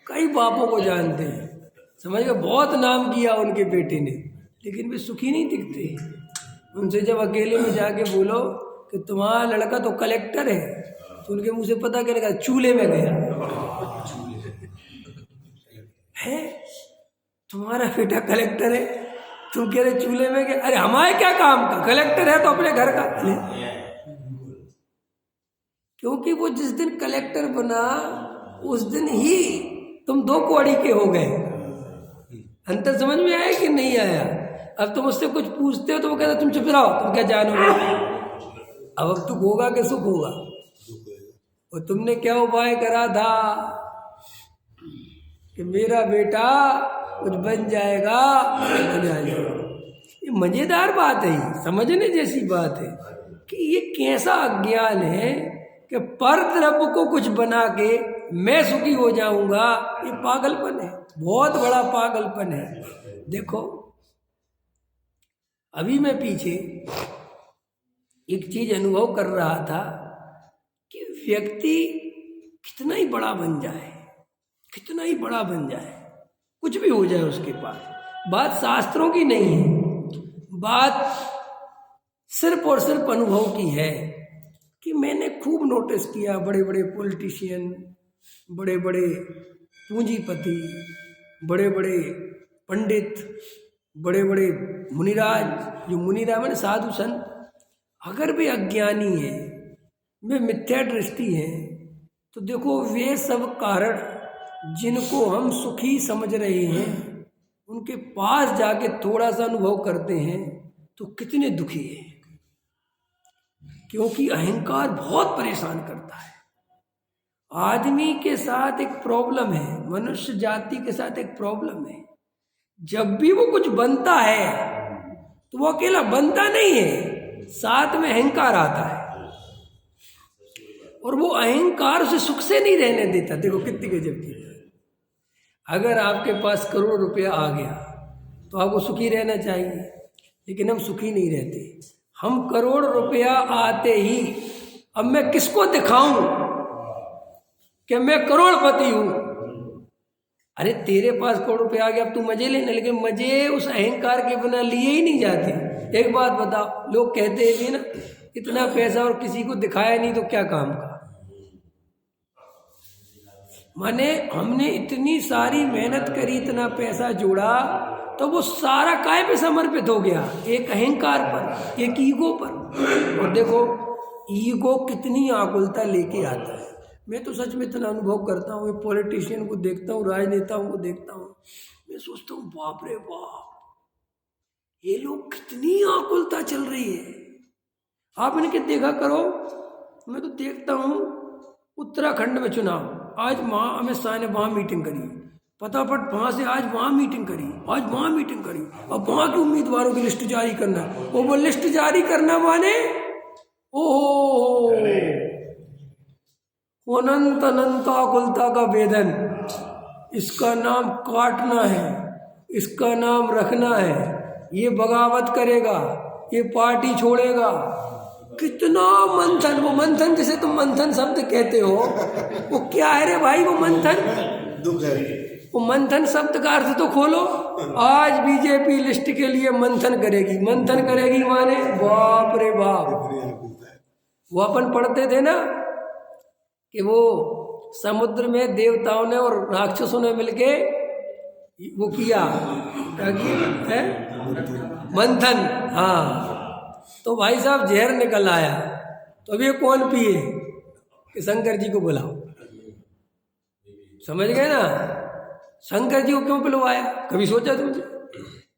कई बापों को जानते हैं, समझ गए, बहुत नाम किया उनके बेटे ने, लेकिन वे सुखी नहीं दिखते। उनसे जब अकेले में जाके बोलो कि तुम्हारा लड़का तो कलेक्टर है, तो उनके मुंह से पता क्या लगा, चूल्हे में गया है। तुम्हारा बेटा कलेक्टर है, तुम कह रहे चूल्हे में गया? अरे हमारे क्या काम का, कलेक्टर है तो अपने घर का। क्योंकि वो जिस दिन कलेक्टर बना उस दिन ही तुम दो कौड़ी के हो गए। अंतर समझ में आया कि नहीं आया? अब तुम उससे कुछ पूछते हो तो वो कहता तुम चुप रहो, तुम क्या जानोगे। अब दुख होगा कि सुख होगा? और तुमने क्या उपाय करा था कि मेरा बेटा कुछ बन जाएगा, बन जाएगा। ये मजेदार बात है, समझने जैसी बात है कि ये कैसा अज्ञान है कि पर द्रव्य को कुछ बना के मैं सुखी हो जाऊंगा। ये पागलपन है, बहुत बड़ा पागलपन है। देखो, अभी मैं पीछे एक चीज अनुभव कर रहा था कि व्यक्ति कितना ही बड़ा बन जाए, कितना ही बड़ा बन जाए, कुछ भी हो जाए उसके पास, बात शास्त्रों की नहीं है, बात सिर्फ और सिर्फ अनुभव की है। कि मैंने खूब नोटिस किया, बड़े बड़े पॉलिटिशियन, बड़े बड़े पूंजीपति, बड़े बड़े पंडित, बड़े बड़े मुनिराज, जो मुनिराज मैंने साधु संत, अगर वे अज्ञानी हैं, वे मिथ्या दृष्टि हैं, तो देखो वे सब कारण जिनको हम सुखी समझ रहे हैं, उनके पास जाके थोड़ा सा अनुभव करते हैं तो कितने दुखी हैं। क्योंकि अहंकार बहुत परेशान करता है। आदमी के साथ एक प्रॉब्लम है, मनुष्य जाति के साथ एक प्रॉब्लम है, जब भी वो कुछ बनता है तो वो अकेला बनता नहीं है, साथ में अहंकार आता है, और वो अहंकार उसे सुख से नहीं रहने देता। देखो कितनी गजब की। अगर आपके पास करोड़ रुपया आ गया तो आपको सुखी रहना चाहिए, लेकिन हम सुखी नहीं रहते। हम करोड़ रुपया आते ही अब मैं किसको दिखाऊं कि मैं करोड़पति हूं। अरे तेरे पास करोड़ रुपया आ गया, अब तू मजे लेने, लेकिन मजे उस अहंकार के बिना लिए ही नहीं जाते। एक बात बताओ, लोग कहते हैं ना इतना पैसा और किसी को दिखाया नहीं तो क्या काम का। माने हमने इतनी सारी मेहनत करी, इतना पैसा जोड़ा, तो वो सारा काय पे समर्पित हो गया, एक अहंकार पर, एक ईगो पर। और देखो ईगो कितनी आकुलता लेके आता है। मैं तो सच में इतना अनुभव करता हूँ, ये पॉलिटिशियन को देखता हूँ, राजनेताओं को देखता हूँ, मैं सोचता हूँ बाप रे बाप, ये लोग कितनी आकुलता चल रही है। आप इनके देखा करो, मैं तो देखता हूँ उत्तराखंड में चुनाव, आज वहाँ अमित शाह ने वहाँ मीटिंग करी, फटाफट वहाँ से आज वहाँ मीटिंग करी, आज वहाँ मीटिंग करी, अब वहाँ के उम्मीदवारों की लिस्ट जारी करना। वो लिस्ट जारी करना माने ओहो अनंत अनंताकुलता का वेदन। इसका नाम काटना है, इसका नाम रखना है, ये बगावत करेगा, ये पार्टी छोड़ेगा। कितना मंथन, वो मंथन जिसे तुम मंथन शब्द कहते हो, वो क्या है रे भाई? वो मंथन दुख है। वो मंथन शब्द का अर्थ तो खोलो। आज बीजेपी लिस्ट के लिए मंथन करेगी, मंथन करेगी माने बाप रे बाप। वो अपन पढ़ते थे ना कि वो समुद्र में देवताओं ने और राक्षसों ने मिलके वो किया है मंथन। हाँ, तो भाई साहब जहर निकल आया, तो अब ये कौन पिए कि शंकर जी को बुलाओ। समझ गए ना? शंकर जी को क्यों पिलवाया, कभी सोचा तुमने?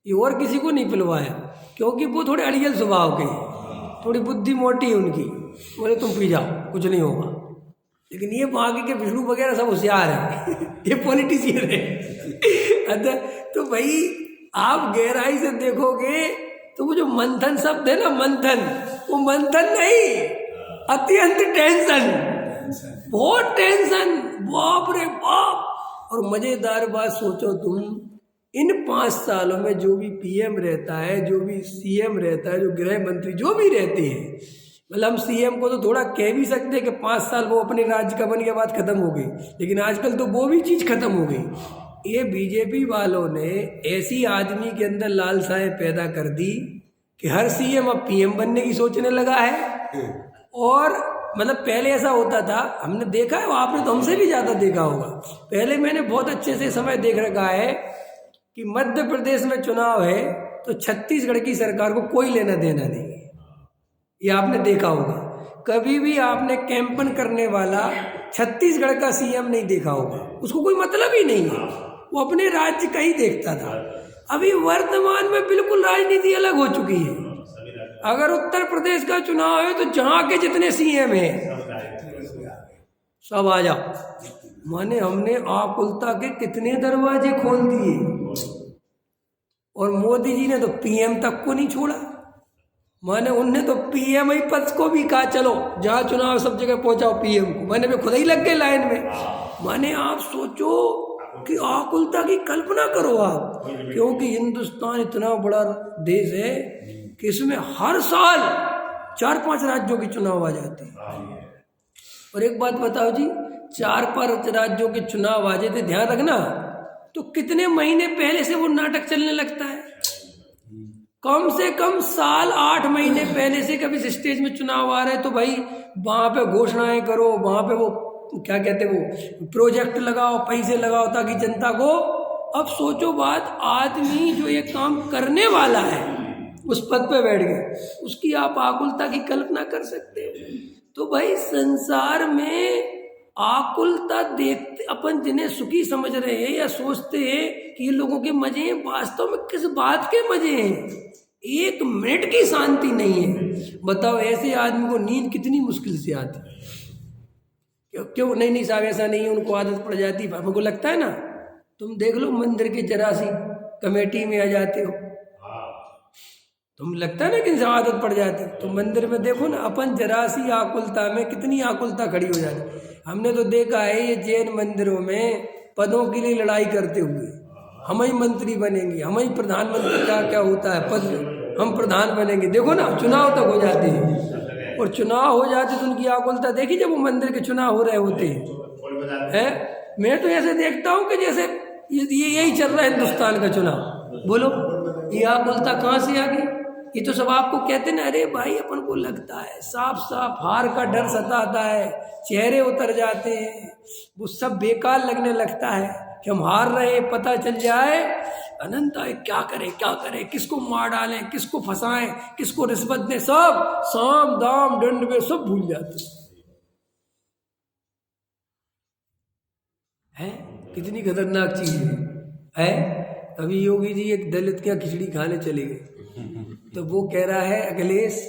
ये और किसी को नहीं पिलवाया, क्योंकि वो थोड़े अड़ियल स्वभाव के, थोड़ी बुद्धि मोटी है उनकी। बोले तुम पी जाओ, कुछ नहीं होगा। लेकिन ये बाकी के विष्णु वगैरह सब होशियार है ये पॉलिटिशियन है। अच्छा, तो भाई आप गहराई से देखोगे तो वो जो मंथन शब्द है ना, मंथन, वो मंथन नहीं, अत्यंत टेंशन, बहुत टेंशन, बाप रे बाप। और मजेदार बात सोचो तुम, इन 5 सालों में जो भी पीएम रहता है, जो भी सीएम रहता है, जो गृह मंत्री जो भी रहते हैं, मतलब हम सीएम को तो थोड़ा कह भी सकते हैं कि 5 साल वो अपने राज्य का बन के बाद खत्म हो गई, लेकिन आजकल तो वो भी चीज़ खत्म हो गई। ये बीजेपी वालों ने ऐसी आदमी के अंदर लालसाएं पैदा कर दी कि हर सीएम अब पीएम बनने की सोचने लगा है। और मतलब पहले ऐसा होता था, हमने देखा है, आपने तो हमसे भी ज़्यादा देखा होगा। पहले मैंने बहुत अच्छे से समय देख रखा है कि मध्य प्रदेश में चुनाव है तो छत्तीसगढ़ की सरकार को कोई लेना देना नहीं है, ये आपने देखा होगा। कभी भी आपने कैंपन करने वाला छत्तीसगढ़ का सीएम नहीं देखा होगा, उसको कोई मतलब ही नहीं है, वो अपने राज्य का ही देखता था। अभी वर्तमान में बिल्कुल राजनीति अलग हो चुकी है। अगर उत्तर प्रदेश का चुनाव है तो जहाँ के जितने सीएम हैं सब आ जाओ। माने हमने आकुलता के कितने दरवाजे खोल दिए, और मोदी जी ने तो पीएम तक को नहीं छोड़ा। माने उनने तो पीएम ही पद को भी कहा चलो जहाँ चुनाव सब जगह पहुंचाओ पीएम को। मैंने भी खुद ही लग गए लाइन में। माने आप सोचो कि आकुलता की कल्पना करो आप, क्योंकि हिंदुस्तान इतना बड़ा देश है कि इसमें हर साल 4-5 राज्यों के चुनाव आ जाते हैं। और एक बात बताओ जी, 4-5 राज्यों के चुनाव आ जाते, ध्यान रखना, तो कितने महीने पहले से वो नाटक चलने लगता है? कम से कम साल 8 महीने पहले से कभी स्टेज में चुनाव आ रहे हैं तो भाई वहां पे घोषणाएं करो, वहां पे वो क्या कहते हैं, वो प्रोजेक्ट लगाओ, पैसे लगाओ ताकि जनता को। अब सोचो बात, आदमी जो ये काम करने वाला है उस पद पे बैठ गए, उसकी आप आकुलता की कल्पना कर सकते हो? तो भाई संसार में आकुलता देखते अपन जिन्हें सुखी समझ रहे हैं या सोचते हैं कि ये लोगों के मजे हैं, वास्तव में किस बात के मजे हैं? 1 मिनट की शांति नहीं है। बताओ ऐसे आदमी को नींद कितनी मुश्किल से आती है। क्यों? नहीं साहब ऐसा नहीं है, उनको आदत पड़ जाती है। हमको लगता है ना, तुम देख लो मंदिर के जरा सी कमेटी में आ जाते हो, तुम लगता है ना कि आदत पड़ जाती, तो मंदिर में देखो ना, अपन जरा सी आकुलता में कितनी आकुलता खड़ी हो जाती। हमने तो देखा है ये जैन मंदिरों में पदों के लिए लड़ाई करते हुए, हम ही मंत्री बनेंगे, हम ही प्रधानमंत्री, क्या क्या होता है पद, हम प्रधान बनेंगे। देखो ना चुनाव तक हो जाते हैं, और चुनाव हो जाते तो उनकी आकुलता देखी जब वो मंदिर के चुनाव हो रहे होते हैं। मैं तो ऐसे देखता हूँ कि जैसे ये यही चल रहा है हिंदुस्तान का चुनाव। बोलो ये आकुलता कहाँ से आ गई? ये तो सब आपको कहते ना, अरे भाई अपन को लगता है साफ साफ हार का डर सताता है, चेहरे उतर जाते हैं, वो सब बेकार लगने लगता है कि हम हार रहे हैं, पता चल जाए अनंत है, क्या करें, किसको मार डालें, किसको फंसाएं, किसको रिश्वत दें, सब साम दाम दंड में सब भूल जाते हैं। कितनी खतरनाक चीज है। अभी योगी जी एक दलित के यहाँ खिचड़ी खाने चले गए, तो वो कह रहा है अखिलेश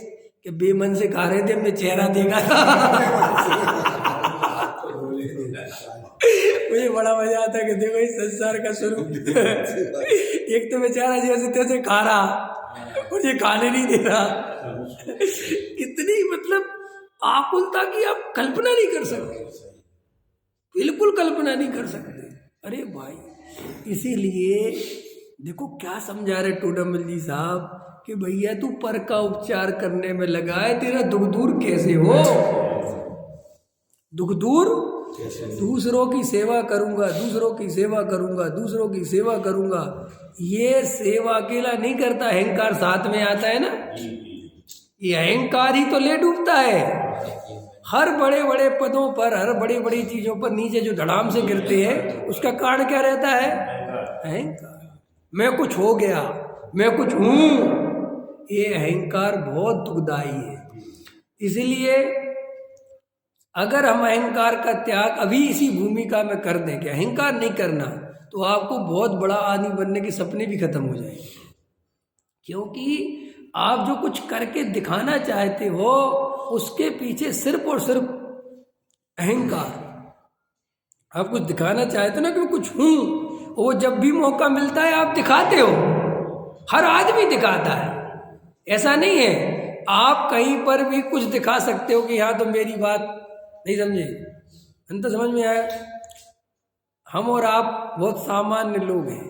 कि बेमन से खा रहे थे, हमने चेहरा देखा था। मुझे बड़ा मजा आता है कि देखो इस संसार का स्वरूप। एक तो बेचारा जैसे तैसे खा रहा, मुझे खाने नहीं दे रहा। कितनी मतलब आकुलता की आप कल्पना नहीं कर सकते, बिल्कुल कल्पना नहीं कर सकते। अरे भाई इसीलिए देखो क्या समझा रहे टोडामल जी साहब कि भैया तू पर का उपचार करने में लगा है, तेरा दुख दूर कैसे हो? दुख दूर दूसरों की सेवा करूंगा, दूसरों की सेवा करूंगा, दूसरों की सेवा करूंगा। ये सेवा अकेला नहीं करता, अहंकार साथ में आता है ना। ये अहंकार ही तो ले डूबता है। हर बड़े बड़े पदों पर, हर बड़ी बड़ी चीजों पर नीचे जो धड़ाम से गिरते हैं, उसका कारण क्या रहता है? अहंकार। मैं कुछ हो गया, मैं कुछ हूं। ये अहंकार बहुत दुखदाई है। इसलिए अगर हम अहंकार का त्याग अभी इसी भूमिका में कर दें कि अहंकार नहीं करना, तो आपको बहुत बड़ा आदमी बनने के सपने भी खत्म हो जाएंगे। क्योंकि आप जो कुछ करके दिखाना चाहते हो उसके पीछे सिर्फ और सिर्फ अहंकार। आप कुछ दिखाना चाहते हो ना कि मैं कुछ हूं, वो जब भी मौका मिलता है आप दिखाते हो। हर आदमी दिखाता है, ऐसा नहीं है। आप कहीं पर भी कुछ दिखा सकते हो कि हाँ तो मेरी बात नहीं समझे, अंत समझ में आया। हम और आप बहुत सामान्य लोग हैं,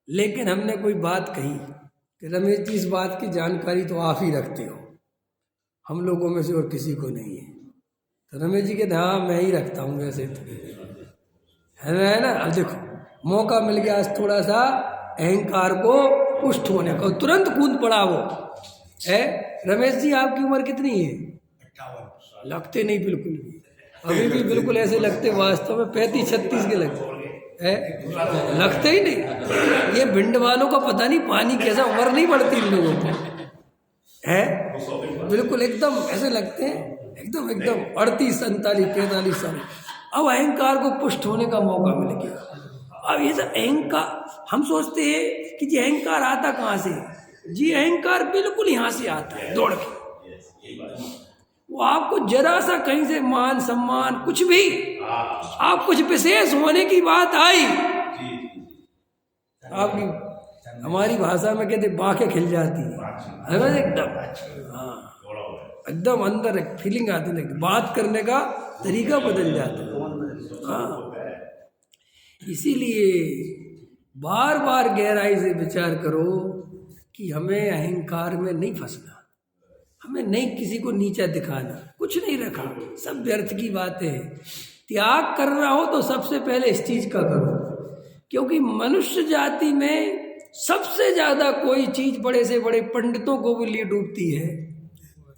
लेकिन हमने कोई बात कही कि रमेश जी इस बात की जानकारी तो आप ही रखते हो, हम लोगों में से और किसी को नहीं है। तो रमेश जी कहते हाँ मैं ही रखता हूँ वैसे तो, है ना। अब देखो मौका मिल गया आज थोड़ा सा अहंकार को पुष्ट होने का, तुरंत कूद पड़ा वो है। रमेश जी आपकी उम्र कितनी है? 58। लगते नहीं बिल्कुल भी, अभी भी बिल्कुल ऐसे लगते, वास्तव में 35-36 के लगते है, लगते ही नहीं। ये भिंड वालों का पता नहीं पानी कैसा, उम्र नहीं बढ़ती इन लोगों को है, बिल्कुल एकदम ऐसे लगते हैं, एकदम 38, 39, 45 साल। अब अहंकार को पुष्ट होने का मौका मिल गया। अब ये सब अहंकार, हम सोचते हैं कि जी अहंकार आता कहाँ से? जी अहंकार बिल्कुल यहाँ से आता है दौड़ के। वो आपको जरा सा कहीं से मान सम्मान कुछ भी, आप कुछ विशेष होने की बात आई, आपकी हमारी भाषा में कहते बाखें खिल जाती है ना, एकदम हाँ, एकदम अंदर एक फीलिंग आती है, बात करने का तरीका बदल जाता है। हाँ, इसीलिए बार बार गहराई से विचार करो कि हमें अहंकार में नहीं फंसना, हमें नहीं किसी को नीचा दिखाना, कुछ नहीं रखा, सब व्यर्थ की बातें हैं। त्याग करना हो तो सबसे पहले इस चीज का करो, क्योंकि मनुष्य जाति में सबसे ज्यादा कोई चीज बड़े से बड़े पंडितों को भी लिए डूबती है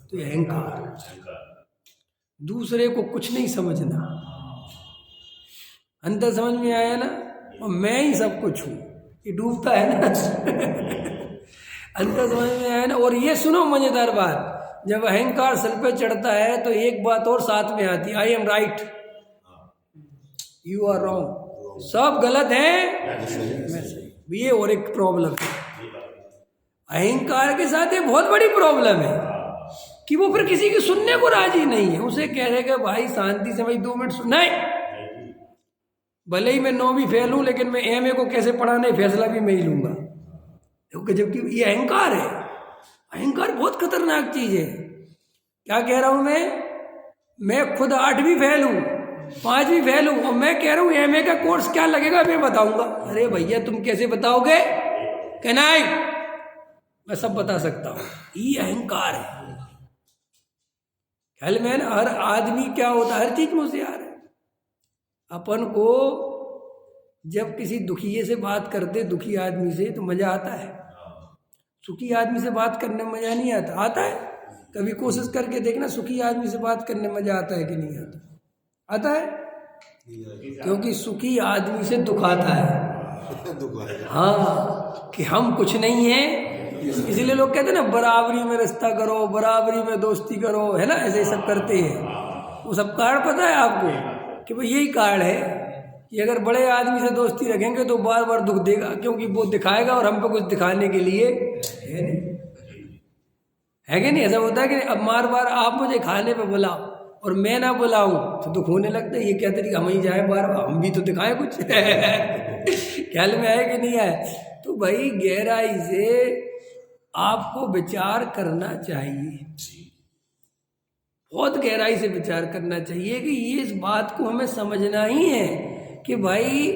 तो ये अहंकार। दूसरे को कुछ नहीं समझना, अंतर समझ में आया ना, और मैं ही सब कुछ हूं, ये डूबता है ना। अंतर समझ में आया ना। और ये सुनो मजेदार बात, जब अहंकार सिर पे चढ़ता है तो एक बात और साथ में आती है, I am right, you are wrong, सब गलत है मैं सही। ये और एक प्रॉब्लम है अहंकार के साथ, ये बहुत बड़ी प्रॉब्लम है कि वो फिर किसी की सुनने को राजी नहीं है। उसे कह रहे कि भाई शांति से भाई 2 मिनट सुन, नहीं, भले ही मैं 9वीं फेल हूं लेकिन मैं एमए को कैसे पढ़ाने फैसला भी मैं ही लूंगा, क्योंकि जबकि ये अहंकार है। अहंकार बहुत खतरनाक चीज है। क्या कह रहा हूं मैं खुद 8वीं फेल हूं, 5वीं फेल हूं, और मैं कह रहा हूं एमए का कोर्स क्या लगेगा मैं बताऊंगा। अरे भैया तुम कैसे बताओगे? कहना मैं सब बता सकता हूं। ये अहंकार है। ख्याल में हर आदमी क्या होता है, हर चीज में होशियार है। अपन को जब किसी दुखिये से बात करते, दुखी आदमी से, तो मजा आता है। सुखी आदमी से बात करने में मजा नहीं आता? आता है। कभी कोशिश करके देखना, सुखी आदमी से बात करने में मजा आता है कि नहीं आता? आता है, क्योंकि सुखी आदमी से दुख आता है। हाँ, कि हम कुछ नहीं है, इसीलिए लोग कहते हैं ना बराबरी में रिश्ता करो, बराबरी में दोस्ती करो, है ना, ऐसे सब करते हैं। वो सब कारण पता है आपको कि भाई यही कारण है कि अगर बड़े आदमी से दोस्ती रखेंगे तो बार बार दुख देगा, क्योंकि वो दिखाएगा और हम पे कुछ दिखाने के लिए है नहीं, है कि नहीं? ऐसा होता है कि अब बार बार आप मुझे खाने पे बुलाओ और मैं ना बुलाऊं तो दुख होने लगता है। ये क्या तरीका, हम ही जाए बार बार, हम भी तो दिखाएं कुछ। ख्याल में आए कि नहीं आए? तो भाई गहराई से आपको विचार करना चाहिए, बहुत गहराई से विचार करना चाहिए कि ये इस बात को हमें समझना ही है कि भाई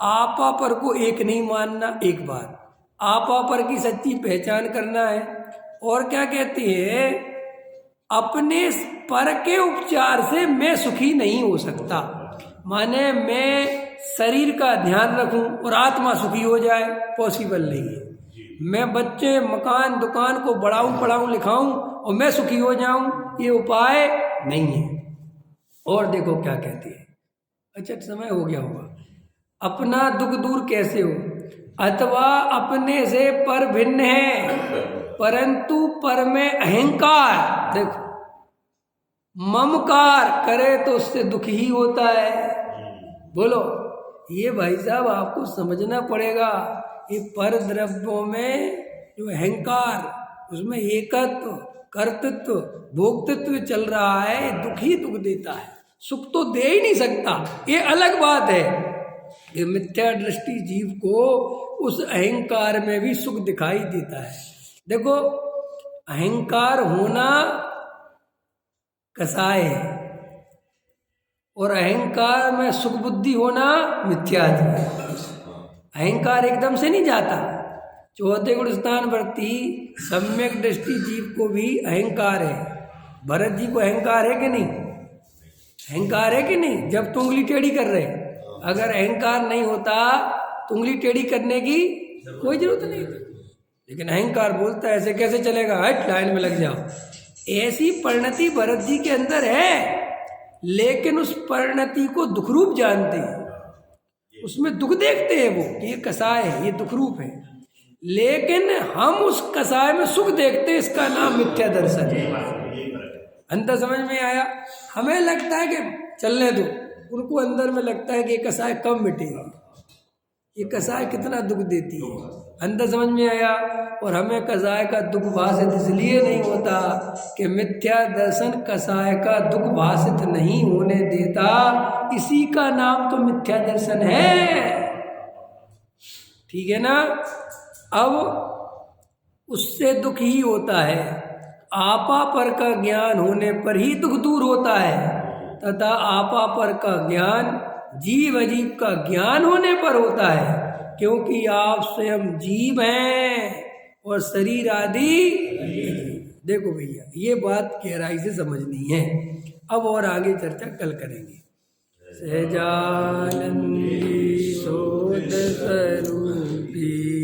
आपा पर को एक नहीं मानना, एक बात आपा पर की सच्ची पहचान करना है। और क्या कहती है, अपने पर के उपचार से मैं सुखी नहीं हो सकता। माने मैं शरीर का ध्यान रखूं और आत्मा सुखी हो जाए, पॉसिबल नहीं है। मैं बच्चे मकान दुकान को बढ़ाऊं पढ़ाऊं लिखाऊं और मैं सुखी हो जाऊं, ये उपाय नहीं है। और देखो क्या कहती है, अच्छा समय हो गया होगा। अपना दुख दूर कैसे हो, अथवा अपने से पर भिन्न है, परंतु पर में अहंकार, देखो ममकार करे तो उससे दुख ही होता है। बोलो, ये भाई साहब आपको समझना पड़ेगा। ये पर द्रव्यों में जो अहंकार, उसमें एकत्व, कर्तृत्व, भोक्तृत्व चल रहा है, दुख ही दुख देता है, सुख तो दे ही नहीं सकता। ये अलग बात है। ये मिथ्या दृष्टि जीव को उस अहंकार में भी सुख दिखाई देता है। देखो, अहंकार होना कसाय है और अहंकार में सुख बुद्धि होना मिथ्या है। अहंकार एकदम से नहीं जाता। चौथे गुण स्थान वर्ती सम्यक दृष्टि जीव को भी अहंकार है। भरत जी को अहंकार है कि नहीं? अहंकार है कि नहीं? जब तुम उंगली टेढ़ी कर रहे, अगर अहंकार नहीं होता तो उंगली टेढ़ी करने की कोई जरूरत नहीं, लेकिन अहंकार बोलता है ऐसे कैसे चलेगा, हट लाइन में लग जाओ। ऐसी परिणति भरत जी के अंदर है, लेकिन उस परिणति को दुख रूप जानते हैं, उसमें दुख देखते हैं वो, ये कसाय है, ये दुख रूप है। लेकिन हम उस कसाय में सुख देखते हैं, इसका नाम मिथ्या दर्शन है। अंतर समझ में आया? हमें लगता है कि चलने दो, उनको अंदर में लगता है कि ये कसाय कम मिटेगी, ये कसाय कितना दुख देती है। अंदर समझ में आया? और हमें कसाय का दुख भाषित इसलिए नहीं होता कि मिथ्या दर्शन कसाय का दुख भाषित नहीं होने देता, इसी का नाम तो मिथ्या दर्शन है। ठीक है ना? अब उससे दुख ही होता है, आपा पर का ज्ञान होने पर ही दुख दूर होता है, तथा आपा पर का ज्ञान जीव अजीव का ज्ञान होने पर होता है, क्योंकि आप स्वयं जीव हैं और शरीर आदि। देखो भैया, ये बात गहराई से समझनी है। अब और आगे चर्चा कल करेंगे। सहजानंदी शोध स्वरूपी